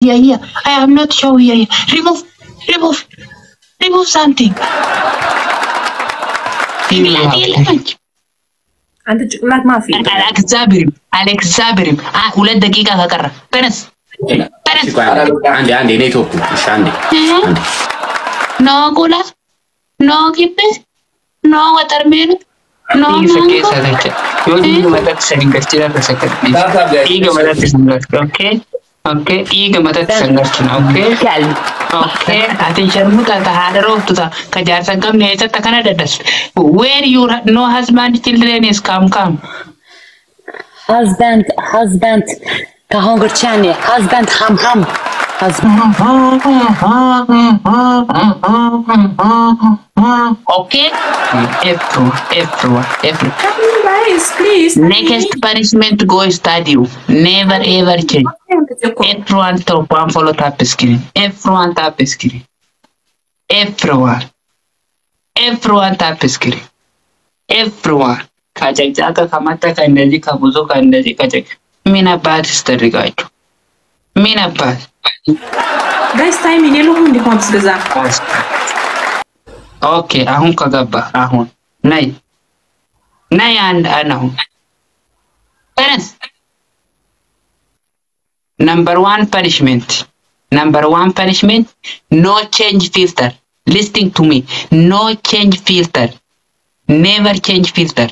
here. I am not show here. Remove something. أنت لا ما في. Alex Zabirim. ولد دقيقة هكرر. تنس. عندي نيتوب مش عندي. No gula. No kippe. No watermelon. No mango. Okay. Iga matat sangarchina. Okay. Ati sharmuta ta hadaro tuta kajar sangam neta takana dadas. Where you no husband children is come. Husband. Kahongerchani. Husband ham. Okay. Everyone. Guys, please. Next punishment go study. Never ever change. Everyone top one follow tap screen. Everyone tap screen. Everyone tap screen. Everyone. Kajak jaga kamata kandaji kabuzo kandaji kajak. Mina bad story gajo. Mina bad. Guys, time ini lu hundi homes gaza. Okay, ahun kagaba ahun. Nay and anahun. Parents. Number one punishment. No change filter. Listen to me. No change filter. Never change filter.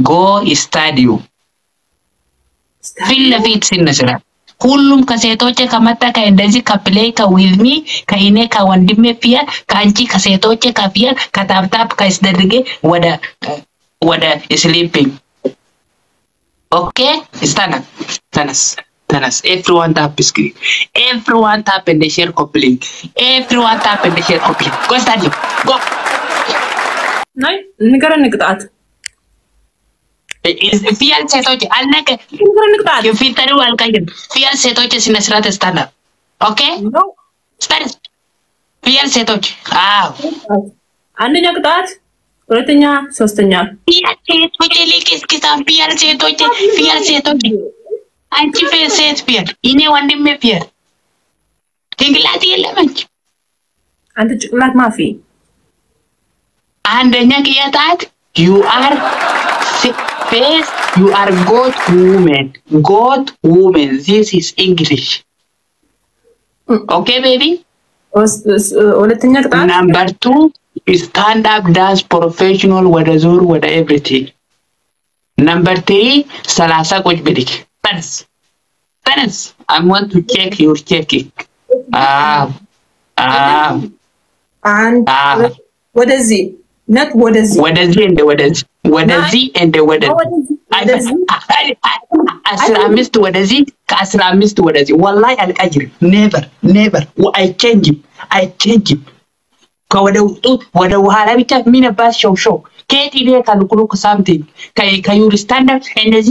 Go study. Feel fit sinasra. Kullum kasetoche kamata ka endazi ka play ka with me ka ine ka wandime pia ka anchi kasetoche ka pia ka tap ka isderige wada sleeping. Okay, Tanas. Everyone tap screen. Everyone tap and they share copy. Go study. Go. Nay, nigara nigdat. Is fial setoche alnake. Nigara nigdat. You feel taru alkayin. Fial setoche sinasrat stand up. Okay? No. Stand. Fial setoche. አንደኛ ቅጣት ሁለተኛ ሶስተኛ fial setoche አንቺ ፌሴት ፊል እኔ ወንድሜ ፊል ጭንቅላት የለምንጭ አንተ ጭንቅላት ማፊ አንደኛ ቅጣት you are face you are god woman this is English okay baby ሁለተኛ ቅጣት number 2 stand up dance professional ወደ ዙር ወደ everything number 3 30 ቁጭ ብድግ Tennis. I want to check your checking. And what is it? Not what is it? What is it and the what is it? What is it and the what is it? I missed what is it? I missed what is it? Wallahi al-ajr. Never. I change him. Wada wahala bita mina bas show. Kate ile kalukuluku something. Can you stand up and this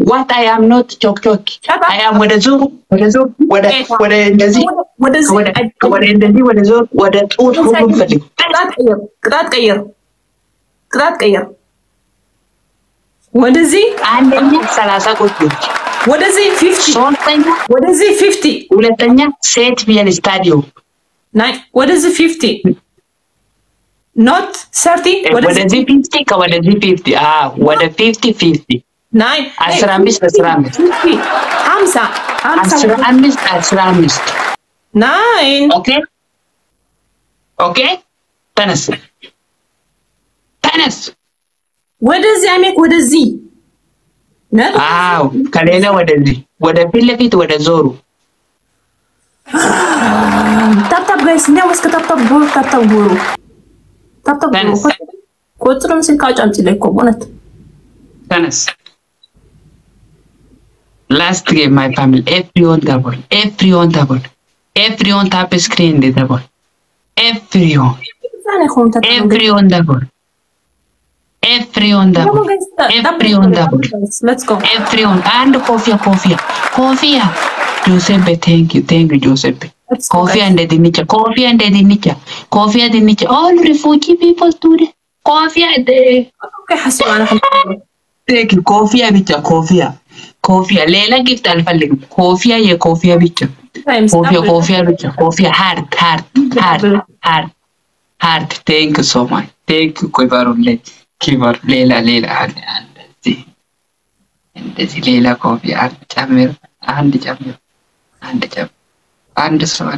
what I am not chok. I am wada zuru wada ndazi. What is wada ndazi wada zuru wada hukum fadi. Qrat qayyar. What is it? Andanya salasa kotu. What is it 50? What is it 50? Uletanya set via stadium. Nine. What is it 50? Not 30. What is it 50? What is it 50? What is 50? Nine. Asramis. 50. Hamsa. Asramis. 9. Okay. Tanas. What is it? I make what is it? No. Kalena what is it? What a pillar what a zoru. Tap guys, now let's tap guru. Tap guru. Kotrum sin couch until I bonnet. Tanas. Last game, my family. Everyone double. Everyone tap screen the double. Everyone double. Let's go. Everyone and coffee. Giuseppe, thank you, Giuseppe. Coffee and the nicha. All refugee people today. Coffee and the. Okay, Thank you, coffee. ኮፊያ ሌላ ጊፍት አልፈልግም። ኮፊያ የኮፊያ ብቻ ኮፊያ ብቻ ኮፊያ ሃርት ቴንክ ሶ ማች ቴንክ ኮይባሩልኝ ኪቦር ሌላ እንደዚህ ሌላ ኮፊያ አንድ ሰው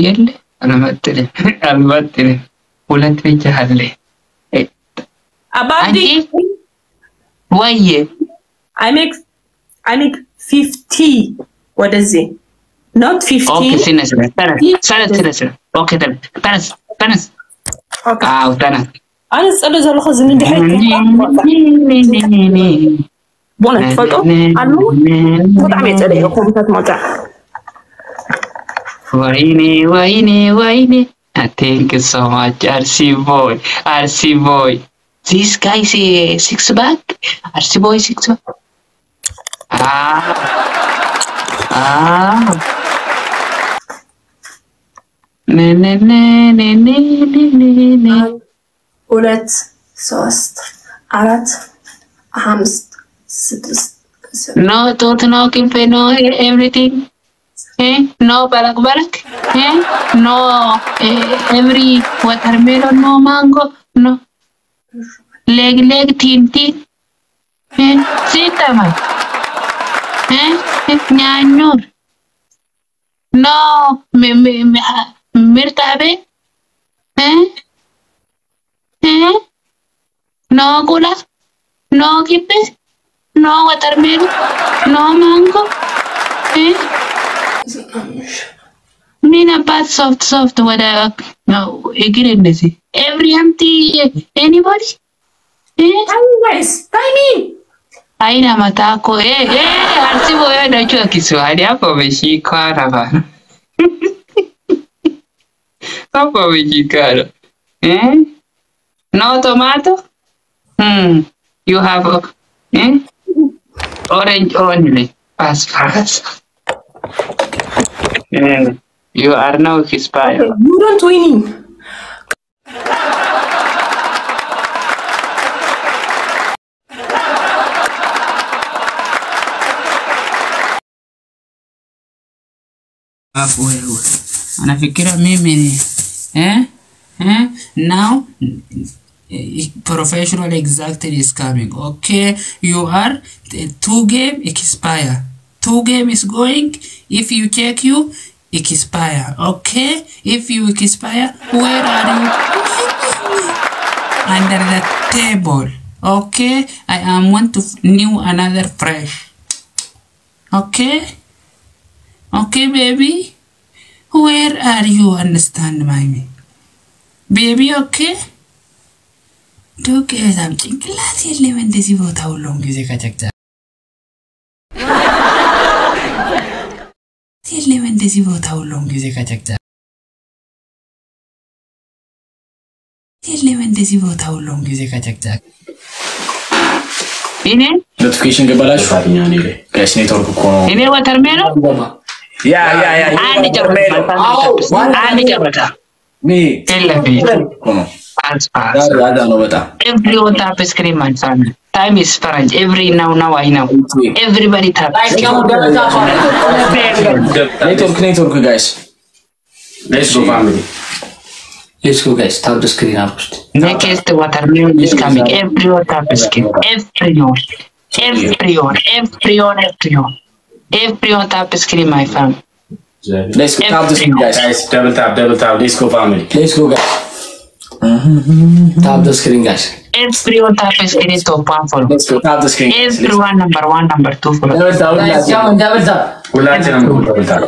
የለ አልመጥልም ሁለት ብቻ አለ አባዲ ወይዬ I make 50 ወደዚህ not 50 ኦኬ ሲነስ ኦኬ ተነስ አው ተነስ أنا أسأله زلخ زين دحين بونا تفضل عنو وضع ميت عليه كمبيوتر موجع ويني thank you so much RC boy this guy is six pack RC boy six pack ne ሁለት ሶስት አራት አምስት ስድስት no don't know no everything no barak no every watermelon no mango no leg tinti sitama nyanur no mirtabe no gula no kippe no watermelon no mango Mean about soft whatever no again every empty anybody guys timing aina matako arsibo ya najua Kiswahili hapo umeshikana bana hapo umeshikana no tomato you have orange only fast you are now expired. Okay, you don't winning. Anafikira mimi now professional exactly is coming. Okay, you are 2 game expire. 2 game is going. If you check you expire. Okay, if you expire, where are you? Under the table. Okay, I am want to new another fresh. Okay, baby, where are you? Understand my me, baby? Okay. Okay, something. Class 11 this is what how long is it? Eleven this is what how long is it? 11 this is what how long is it? Ini notification ke balash fadinya ni le guys network ko ini watermelon yeah ani jabata me elevi kono pass ada no bata everyone tap screen man family time is strange every now I know everybody tap network guys let's go family. Let's go guys, tap the screen up. Next the watermelon is coming. Everyone tap the screen. Everyone tap the screen, my fam. Let's go tap the screen guys. Double tap, let's go family. Let's go guys. Tap the screen guys. Everyone tap the screen to one follow. Let's go tap the screen. Everyone number 1, number 2 follow. Double tap. Double tap.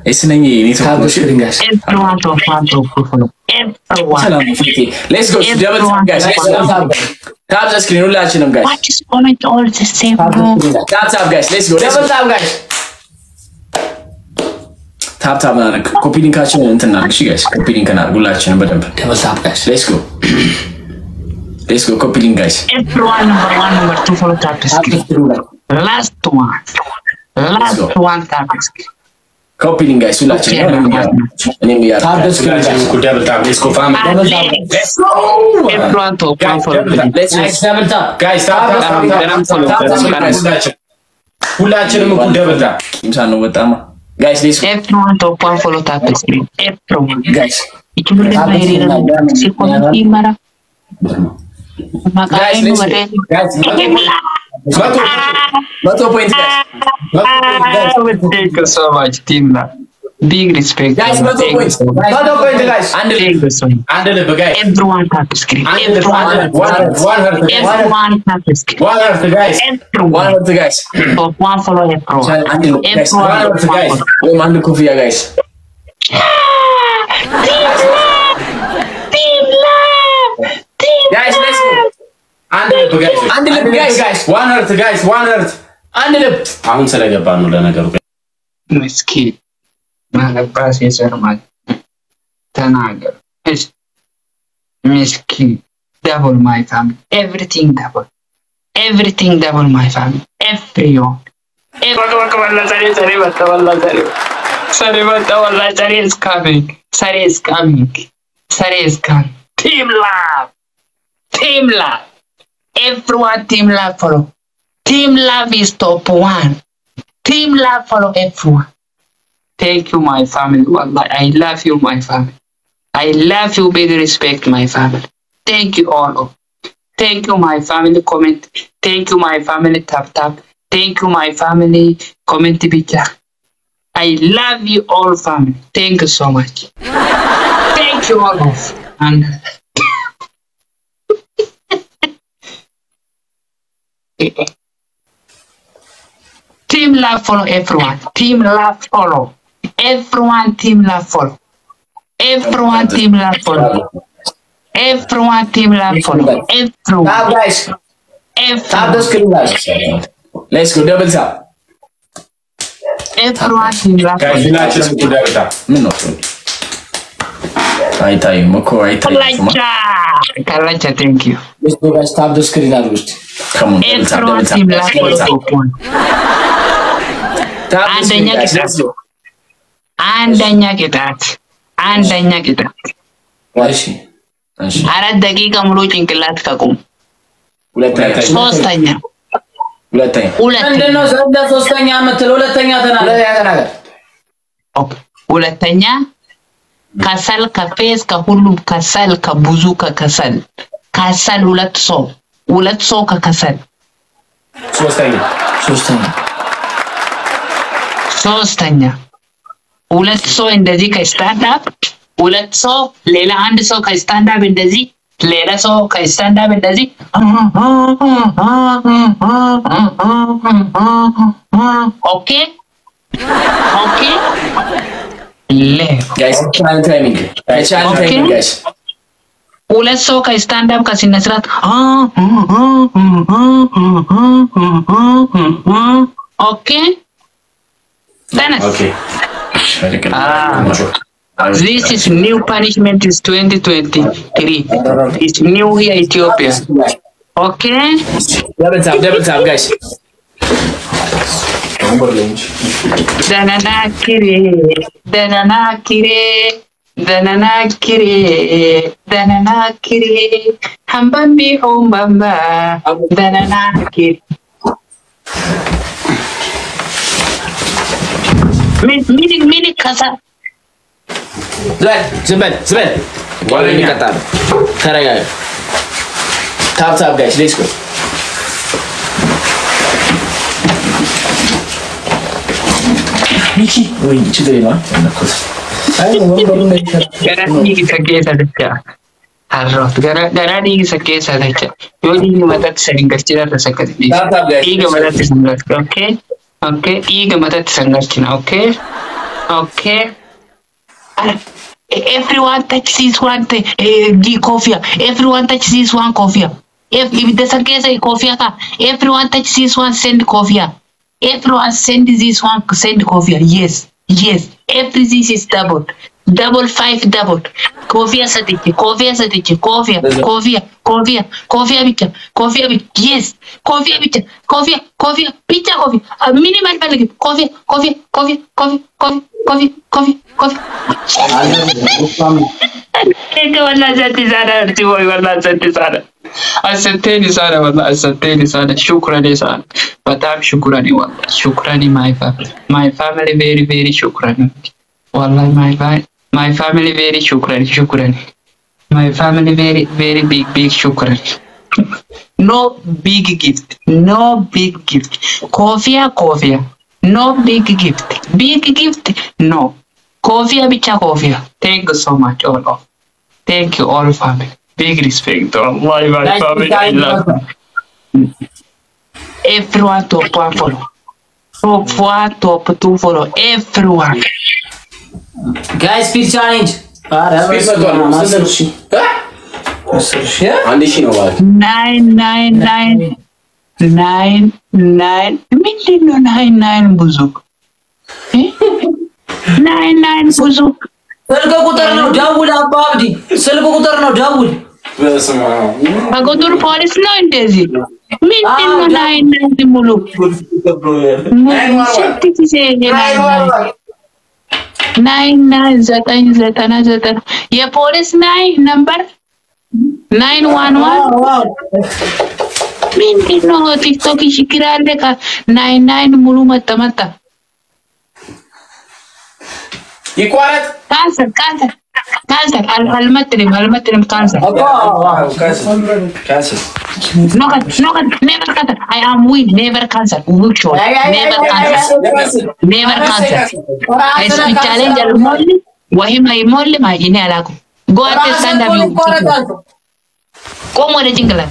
It's not easy. Tap the screen guys. Everyone to 1, 2 follow. Everyone. Let's go double tap guys. Tap the screen guys. What is on it all the same bro? Tap guys. Let's go. Double tap guys. Tap na copy link action እንትና እሺ guys copy link እና ሁላችንም በደንብ Double tap guys. Let's go copy link guys. Everyone number 1, number 2 follow tap the screen. Last one tap the screen. Copying guys, let's go. Tap the screen guys. Double tap. Let's go family. Double tap. Let's go. Everyone to one follow. Let's double tap. Guys, tap. ሁላችንም እኩል double tap. ኢንሳን ነው በጣም guys let's go. Everyone to one follow tap the screen. Everyone guys. Ikimule mahiri na sikondi mara. Guys, Mato point guys. Thank you so much, team. Big respect. Guys, Mato point guys. And the guys. Everyone tap the screen. Everyone tap the screen. One heart guys. One heart guys. One follow everyone. Everyone guys. One coffee guys. Team love. Guys, let's go. And the guys. One heart guys. One heart. And the አሁን ስለገባ ነው ለነገሩ ምስኪን ማለባስ የሰርማል ተናገር እሺ ምስኪን double my family everything double my family everyone Sari is coming. Team love. Everyone team love follow. Team love is top one. Team love follow everyone. Thank you, my family. Wallahi, I love you, my family. I love you, big respect, my family. Thank you all. Thank you, my family. Comment. Thank you, my family. Tap. Thank you, my family. Comment picture. I love you all, family. Thank you so much. Thank you all of. And team love follow everyone. Team love follow. Everyone team love follow. Everyone team love follow. Everyone team love follow. Everyone. Tap guys. Tap the screen guys. Let's go double tap. Everyone team love Guys, follow. ሁላችንም እኩል double tap. ምን ነው አይታይም እኮ አይታይም Kalacha, thank you. Let's go guys, tap the screen at least. Come on, Everyone team love follow. tap the screen guys. Let's go. Andanya kita. እሺ Arat dakika mulu ጭንቅላት ከቁም ሁለተኛ ሶስተኛ ምንድነው ዘንደ ሶስተኛ የምትለው? ሁለተኛ ተናገር። ሁለተኛ ከሰል ከፌስ ከሁሉም ከሰል ከብዙ ከከሰል ሁለት ሰው ከከሰል ሶስተኛ ሁለት ሰው እንደዚህ ከስታንድ አፕ ሁለት ሰው ሌላ አንድ ሰው ከስታንድ አፕ እንደዚህ ሌላ ሰው ከስታንድ አፕ እንደዚህ ኦኬ guys challenge timing guys ሁለት ሰው ከስታንድ አፕ ከሲነስራት ኦኬ ተነስ okay this is new punishment is 2023 it's new here Ethiopia okay double tap guys danana kire hambambi hombamba danana kire mini kasa Zebel. Wala katar. Taraga. Tap guys, let's go. Miki, wait, chidere ma. Garani sakesa dacha. Arrot. Garani sakesa dacha. Yodi matat sangarchina tasakati. Tap guys. Iga matat sangarchina. Okay. Iga matat sangarchina. Okay. Everyone touch this one coffee. Everyone touch this one coffee. If the sakesa coffee ka, everyone touch this one send coffee. Everyone send this one send coffee. Yes. Every this is double 5 double. Coffee satiche. Coffee bicha. Yes. Coffee bicha. Coffee. Minimal coffee. كيف والله زدت زادة ارتوي والله زدت زادة السنتين زادة والله السنتين زادة شكرا زادة بتعب شكرا والله شكرا my family very very شكرا والله my family very شكرا my family very very big شكرا no big gift coffee no big gift no coffee thank you so much all of thank you all family big respect Allah my family I love you. Everyone top 1 follow top 1 top 2 follow everyone guys speed challenge አንድ ሺህ ነው ማለት 999 ምንድነው 99 ብዙ 99 ብዙ ስልክ ቁጥር ነው ደውል አባብዲ ስልክ ቁጥር ነው ደውል በቁጥር ፖሊስ ነው እንደዚህ ምንድነው 99 ሙሉ 9999 የፖሊስ 9 ነምበር 911 ምንድነው ቲክቶክ ችግር አለ 99 ሙሉ መጣ ይቋረጥ ካንሰር አልመጥንም ካንሰር no never cancer I am win never cancer never cancer es mi challenge al molli وهي ما يجيني علاقه go at the stand up como de jingle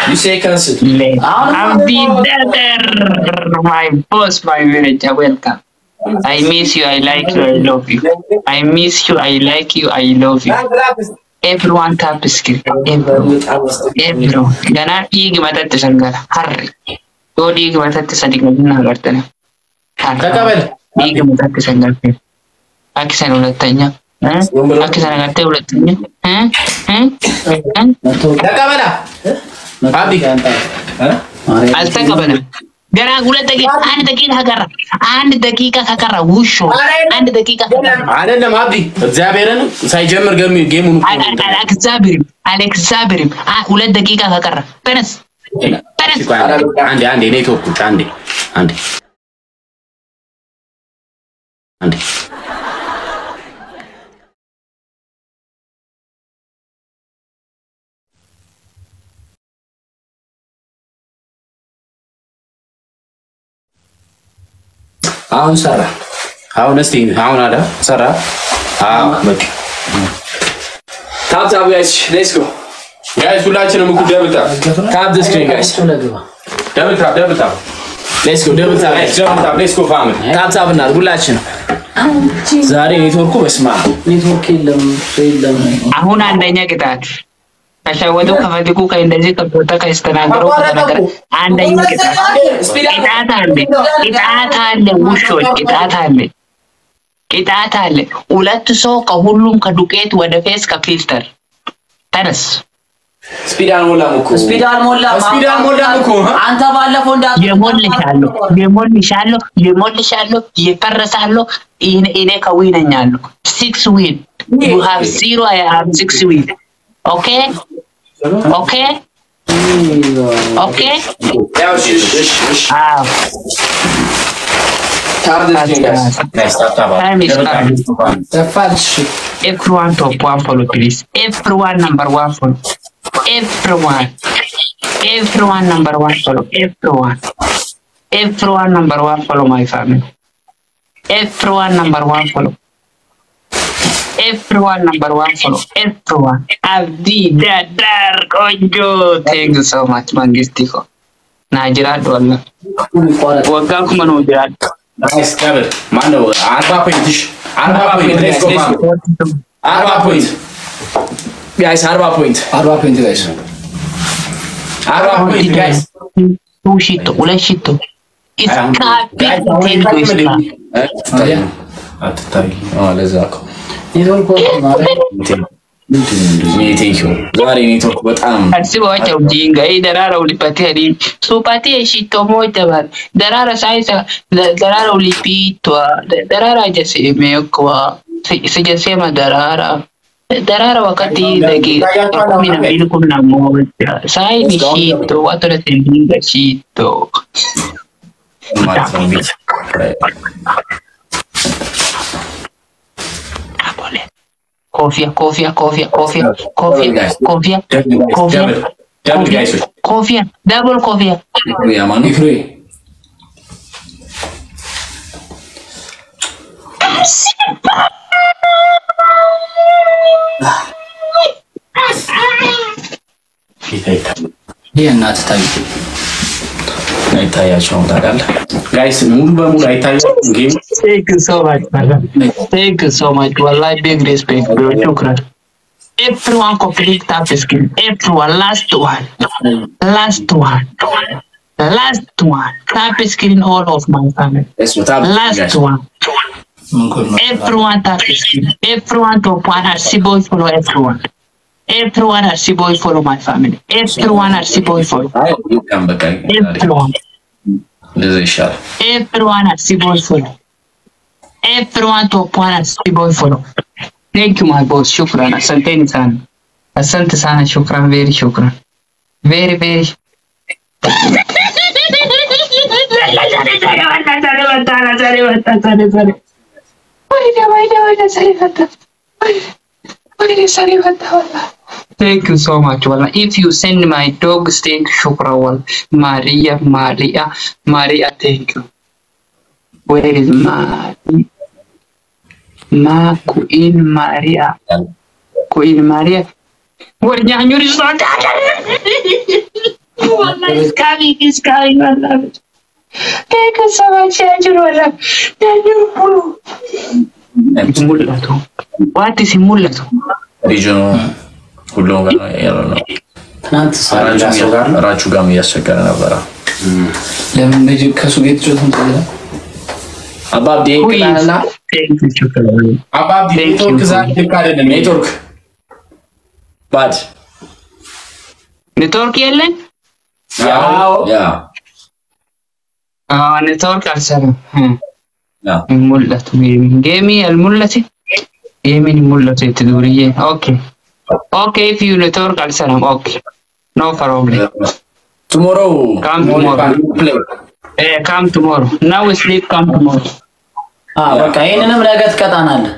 you say cancel I'm the better my boss my manager welcome I miss you I like you I love you I miss you I like you I love you everyone tap skill everyone gana igi matatte sangala harri do igi matatte sadigna gartana ተቀበል igi matatte sangala akisan hulatanya akisan agarte hulatanya ተቀበላ አቢ አልተቀበለም ገና ሁለት ደቂቃ አንድ ደቂቃ ከቀረ ውሾ አንድ ደቂቃ አይደለም አቢ እግዚአብሔርን ሳይጀምር ጌሙን አሌክሳብሪም ሁለት ደቂቃ ከቀረ ተነስ አንዴ ኔትወርክ አንዴ አሁን ሰራ አሁን እስቲ አሁን አለ ሰራ በቃ ታፕ ጋይስ ሌትስ ጎ ጋይስ ሁላችንም እኮ ደብታ ታፕ ዘ ስክሪን ጋይስ ደብታ ሌትስ ጎ ደብታ ሌትስ ጎ ፋሚሊ ታፕ እና ሁላችንም ዛሬ ኔትወርኩ በስማ ኔትወርክ የለም አሁን አንደኛ ቅጣት ከሻወዱ ከፈዲኩ ከእንደዚህ ከቦታ ከስተናገረው ከተናገረ አንደኛ ቅጣት አለ ውሾች ቅጣት አለ ሁለት ሰው ከሁሉም ከዱቄት ወደ ፌስ ከፊልተር ተነስ ስፒድ አልሞላም እኮ አንተ ባለፈው እንዳት የሞልሻለሁ የፈረሳለሁ እኔ ከዊነኛለሁ 6 ዊን you have 0 I have 6 win okay ያው እሺ everyone top 1 follow please everyone number 1 follow everyone number 1 follow everyone number 1 follow my family everyone number 1 follow everyone number 1 follow everyone abdii konjo thank you so much mangistiko najira dolla wagga kuma no jira nice cover mano 40 point let's go 40 point guys 40 point guys 40 point guys ulashito iskapi አትታይ ለዛኮ Thank you. ዛሬ ኔትወርክ በጣም አስበዋቸው ጂንጋይ ደራራው ሊፓቲ አዲ ሱፓቲ ሽቶሞ ተባል ደራራ ሳይሳ ደራራው ሊፒቶ ደራራ ጀሲ ሜኮዋ ሲጀሴማ ደራራ ወቀቲ ደቂ ኮሚና ቢልኩና ሞቻ ሳይ ቢሽቶ ዋቶለ ተንቢጋ ሽቶ Kofia, double kofia. Yeah, man. ይሄ እናት ታይቶ አይታያቸውም ታውቃለህ ጋይስ ሙሉ በሙሉ አይታያቸውም ጌም Thank you so much brother. Thank you so much wallahi big respect bro shukran everyone complete tap screen everyone last one tap screen all of my family last one everyone tap screen everyone to one boy follow everyone boy follow my family everyone boy follow you come back everyone everyone boy follow everyone to one boy follow thank you my boss shukran asante sana shukran very shukran very Thank you so much. Wallah. If you send my dog steak, shukran. Wallah. Maria, thank you. Where is Queen Maria? Queen Maria. Where is Wallah, it's coming. Wallah. Thank you so much, Wallah. What is Mullatu? Regional ሁሉም ጋር ያለው ነው ትናንት ራቹ ጋር ያስቸገረ ነበር ለምን ልጅ ከሱ ቤት ጆትን ተለ አባብዲ ከላላ አባብዲ ኔትወርክ ዛሬ ልካደለ ኔትወርክ ባድ ኔትወርክ የለን ያ ኔትወርክ አልሰራም ያ ሙለቱ ጌሚ አልሙለቲ የምን ሙለቱ ትዱርዬ Okay, if you network alsalam, okay. No problem. Tomorrow. Come tomorrow. Come tomorrow. Now we sleep, come tomorrow. በቃ ይሄንንም ነገ ትቀጣናለህ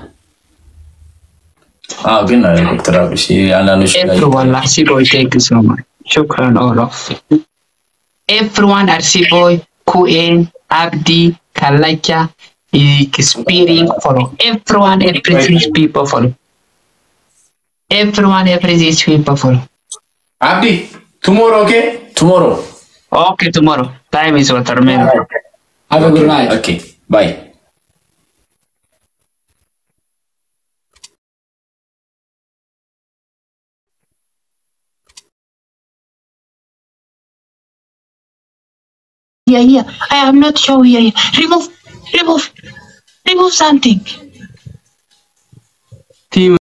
ግን ዶክተር አብሽ አንዳንዶች everyone Arsi boy thank you so much. Shukran all of you. Everyone Arsi boy, Queen, Abdi, Kalacha, experience follow. Everyone, every people follow. Everyone, every people follow. Abdi, tomorrow, okay? Tomorrow. Okay, tomorrow. Time is water, man. have a good night Okay, bye. Yeah. I am not sure. Yeah. Remove something. Team.